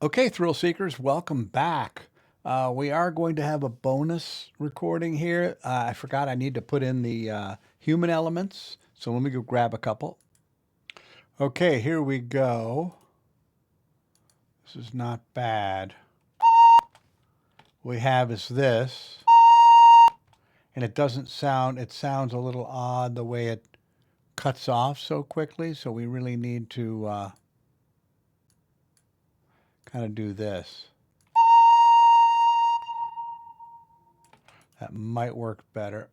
Okay, thrill seekers, welcome back. We are going to have a bonus recording here. I forgot I need to put in the human elements, so let me go grab a couple. Okay, here we go. This is not bad. What we have is this, and it doesn't sound, it sounds a little odd the way it cuts off so quickly, so we really need to kind of do this. That might work better.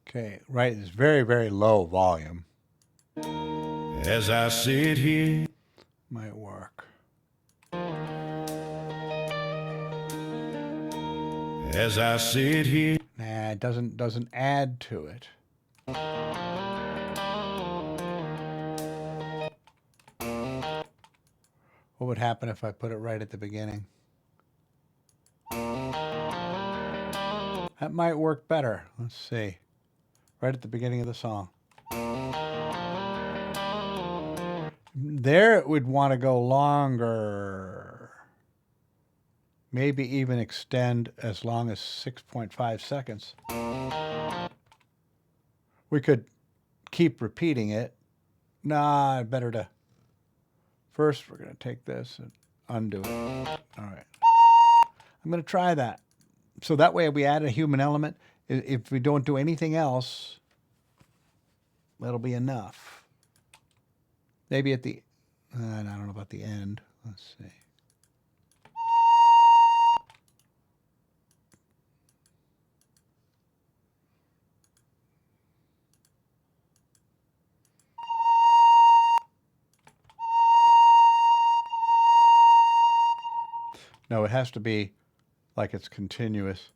Okay, right, it's very, very low volume. As I sit here, Might work. as I sit here, Nah, it doesn't add to it. What would happen if I put it right at the beginning? That might work better. Let's see. Right at the beginning of the song. There it would want to go longer. Maybe even extend as long as 6.5 seconds. We could keep repeating it. Nah, better to. First, we're going to take this and undo it. All right. I'm going to try that. So that way we add a human element. If we don't do anything else, that'll be enough. Maybe at the, I don't know about the end. Let's see. No, it has to be like it's continuous.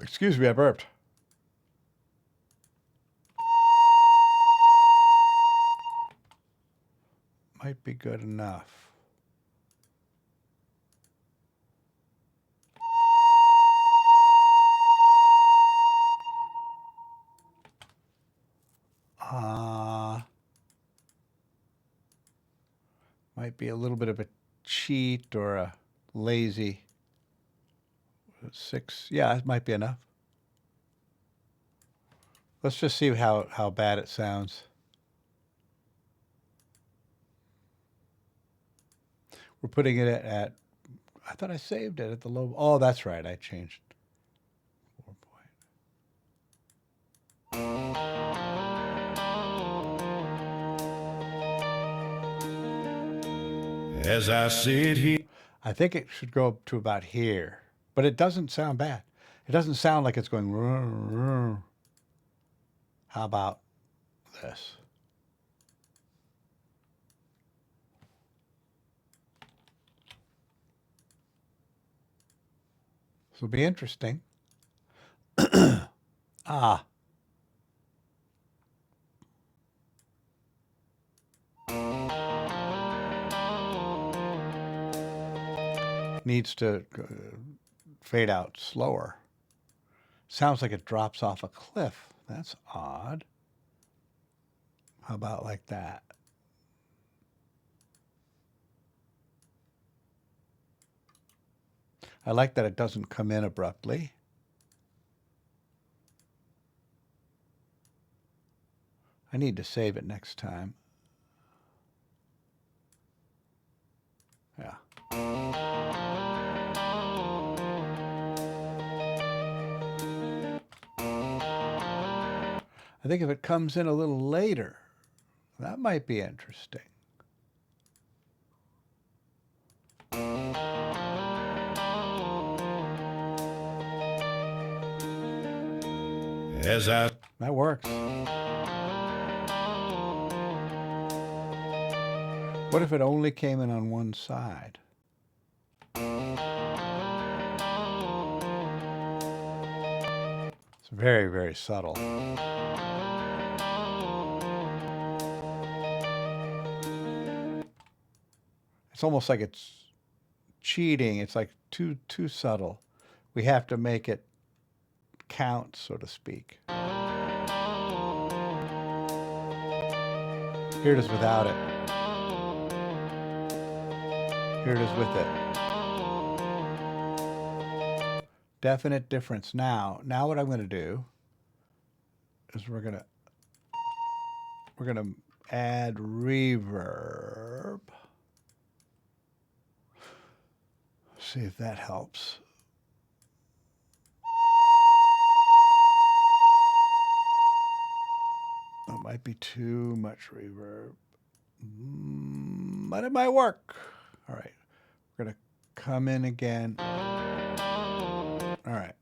Excuse me, I burped. Might be good enough. Might be a little bit of a cheat or a lazy 6. Yeah, it might be enough. Let's just see how bad it sounds. We're putting it at, I thought I saved it at the low. Oh, that's right. I changed 4 point. as I sit here, I think it should go up to about here, but it doesn't sound bad. It doesn't sound like it's going. Rrr, rrr. How about this? This will be interesting. Ah. Needs to fade out slower. Sounds like it drops off a cliff. That's odd. How about like that? I like that it doesn't come in abruptly. I need to save it next time. Yeah. I think if it comes in a little later, that might be interesting. as I That works. What if it only came in on one side? It's very, very subtle. It's almost like it's cheating. It's like too subtle. We have to make it count, so to speak. Here it is without it. Here it is with it. Definite difference. Now what I'm going to do is we're going to add reverb. See if that helps. That might be too much reverb, but it might work. All right, we're going to come in again. All right.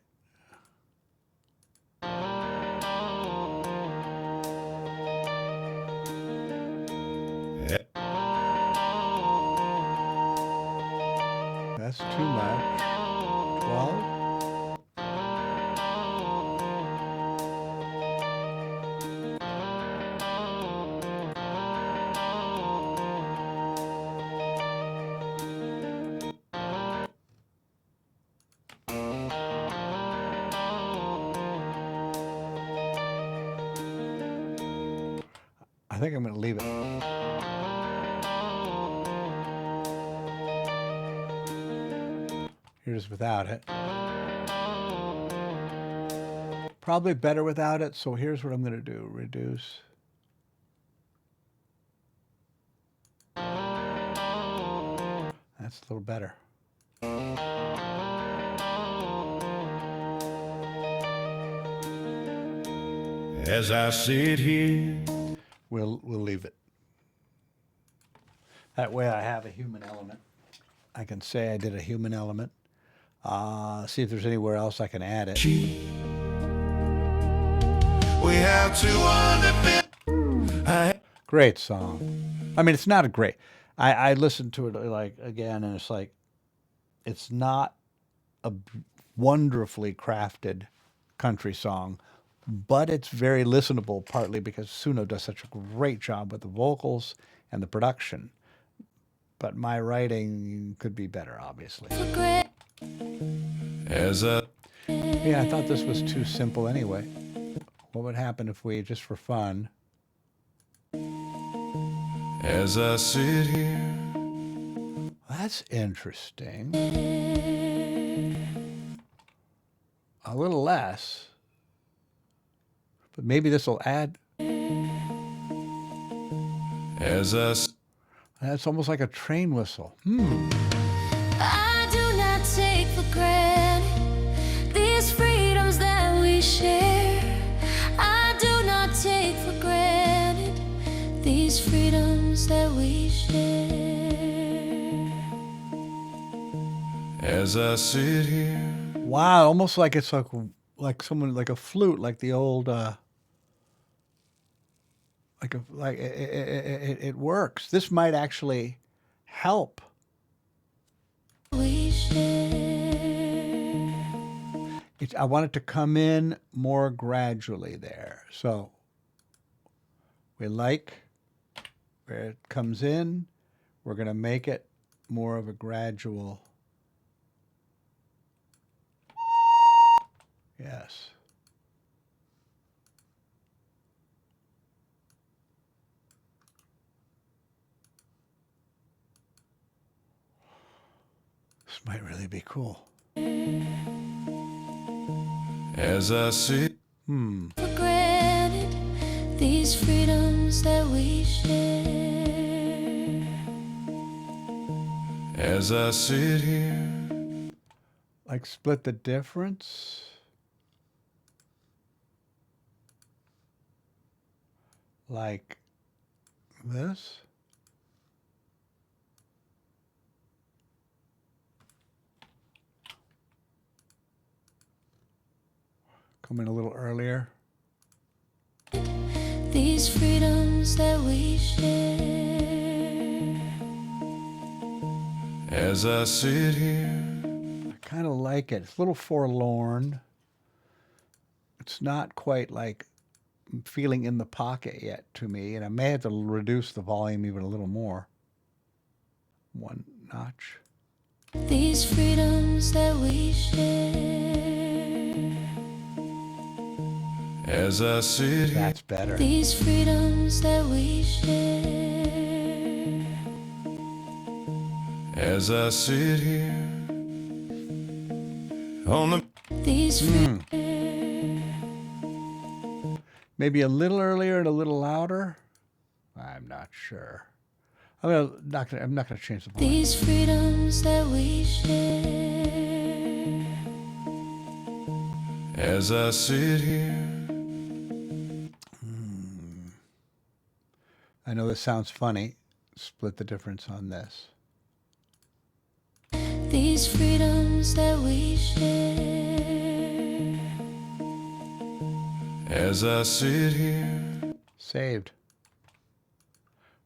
That's too much. 12. I think I'm going to leave it. Here's without it. Probably better without it, so here's what I'm going to do. Reduce. That's a little better. As I sit here, We'll leave it. That way I have a human element. I can say I did a human element. See if there's anywhere else I can add it. we have to Great song. I mean, it's not a great. I listened to it like again, and it's like, it's not a wonderfully crafted country song, but it's very listenable, partly because Suno does such a great job with the vocals and the production. But my writing could be better, obviously. as I Yeah, I thought this was too simple anyway. What would happen if we, just for fun, as I sit here, that's interesting. A little less. But maybe this will add. as I That's almost like a train whistle. I do not take for granted these freedoms that we share. I do not take for granted these freedoms that we share. as I sit here, Wow, almost like it's like someone, like a flute, like the old it works. This might actually help. We share. I want it to come in more gradually there. So we like where it comes in. We're going to make it more of a gradual. Yes. This might really be cool. as I sit, For granted these freedoms that we share. as I sit here, Like split the difference. Like this. Come in a little earlier. These freedoms that we share. as I sit here, I kind of like it. It's a little forlorn. It's not quite like feeling in the pocket yet to me, and I may have to reduce the volume even a little more. One notch. These freedoms that we share. as I sit here, That's better. These freedoms that we share. as I sit here on the These freedoms. Maybe a little earlier and a little louder. I'm not sure. I'm not gonna change the volume. These freedoms that we share. as I sit here, I know this sounds funny. Split the difference on this. These freedoms that we share. as I sit here. Saved.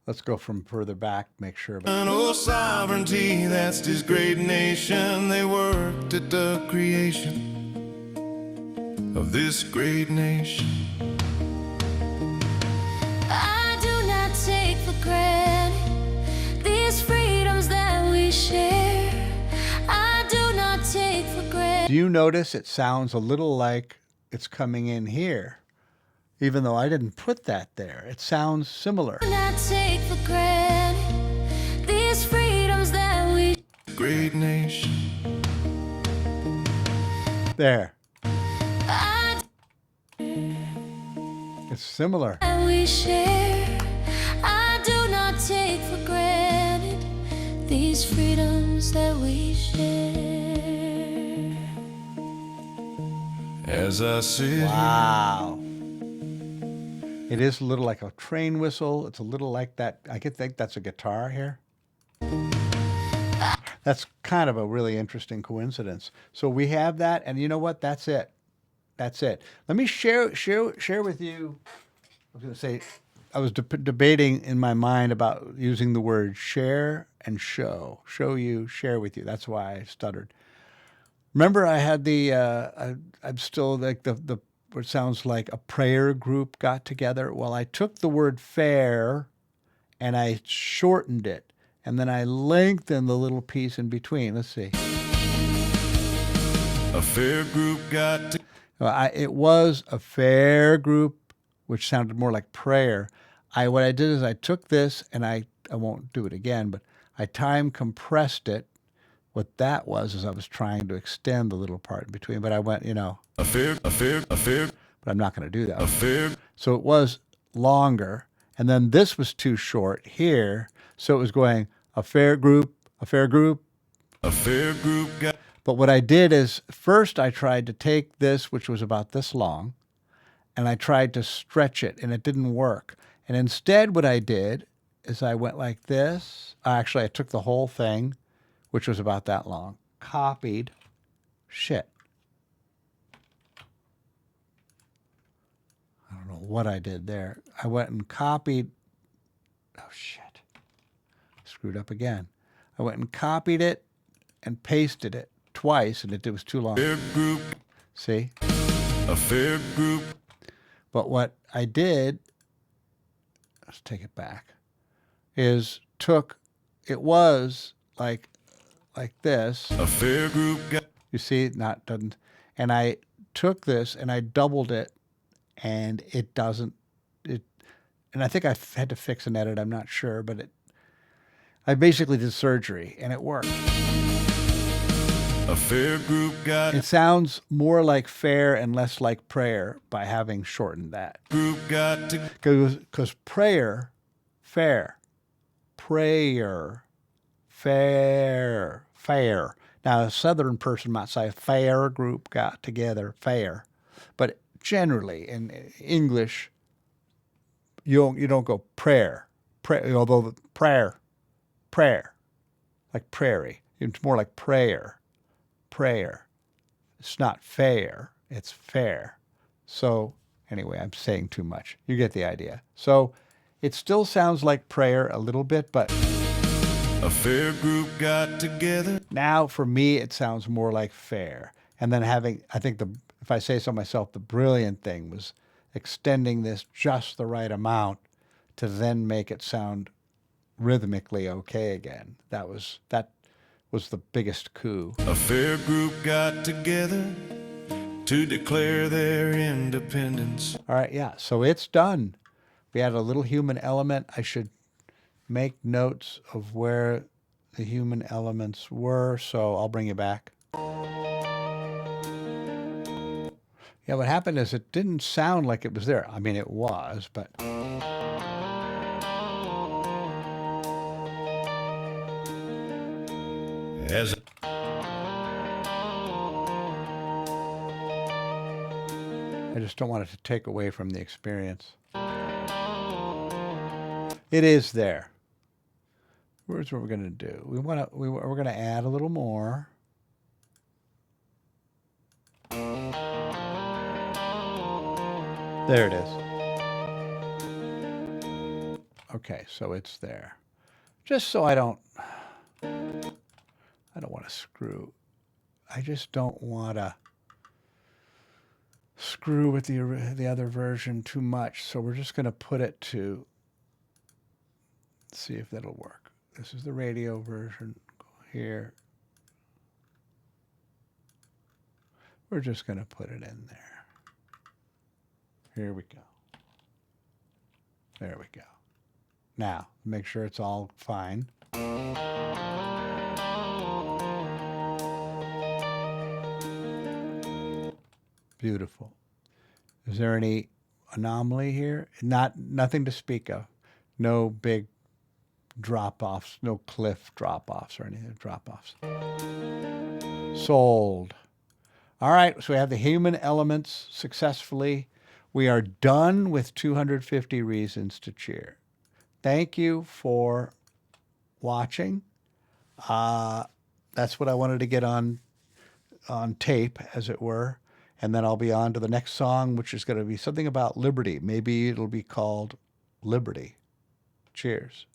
Let's go from further back, make sure. And oh, sovereignty, that's this great nation. They worked at the creation of this great nation. I do not take for granted these freedoms that we share. I do not take for granted. Do you notice it sounds a little like it's coming in here? Even though I didn't put that there. It sounds similar. I do not take for granted these freedoms that we Great nation. There. I It's similar. that we share. I do not take for granted these freedoms that we share. As I sit Wow. It is a little like a train whistle. It's a little like that. I could think that's a guitar here. That's kind of a really interesting coincidence. So we have that, and you know what? That's it. That's it. Let me share with you. I was going to say, I was debating in my mind about using the word share and show. Show you, share with you. That's why I stuttered. Remember, I had the. I'm still like the. What sounds like a prayer group got together. Well, I took the word fair and I shortened it, and then I lengthened the little piece in between. Let's see. a fair group got to It was a fair group, which sounded more like prayer. What I did is I took this, and I won't do it again, but I time compressed it. What that was is I was trying to extend the little part in between, but I went, a fair, but I'm not going to do that. a fair, So it was longer, and then this was too short here, so it was going a fair group, a fair group. a fair group got But what I did is first I tried to take this, which was about this long, and I tried to stretch it, and it didn't work. And instead what I did is I went like this. Actually, I took the whole thing, which was about that long, copied, shit. I don't know what I did there. I went and copied, oh shit, screwed up again. I went and copied it and pasted it twice, and it was too long. fair group, See? a fair group, But what I did, let's take it back, is it was like this. a fair group got You see, doesn't, and I took this and I doubled it, and it doesn't, and I think I had to fix an edit, I'm not sure, but I basically did surgery, and it worked. a fair group got It sounds more like fair and less like prayer by having shortened that. group got to Because prayer, fair, prayer, fair, fair. Now, a Southern person might say fair group got together, fair. But generally, in English, you don't go prayer, although prayer, like prairie. It's more like prayer. It's not fair, it's fair. So anyway, I'm saying too much. You get the idea. So it still sounds like prayer a little bit, but a fair group got together. now for me it sounds more like fair. And then I think if I say so myself, the brilliant thing was extending this just the right amount to then make it sound rhythmically okay again. That was the biggest coup. A fair group got together to declare their independence. All right, yeah, so it's done. We had a little human element. I should make notes of where the human elements were, so I'll bring you back. Yeah, what happened is it didn't sound like it was there. I mean, it was, but As I just don't want it to take away from the experience. It is there. Here's what we're going to do. We're going to add a little more. There it is. Okay, so it's there. Just so I don't want to screw. I just don't want to screw with the other version too much. So we're just going to put it to, see if that'll work. This is the radio version here. We're just going to put it in there. Here we go. There we go. Now, make sure it's all fine. Beautiful. Is there any anomaly here? Nothing to speak of. No big drop-offs, no cliff drop-offs or anything, drop-offs. Sold. All right, so we have the human elements successfully. We are done with 250 Reasons to Cheer. Thank you for watching. That's what I wanted to get on tape, as it were. And then I'll be on to the next song, which is going to be something about liberty. Maybe it'll be called Liberty. Cheers.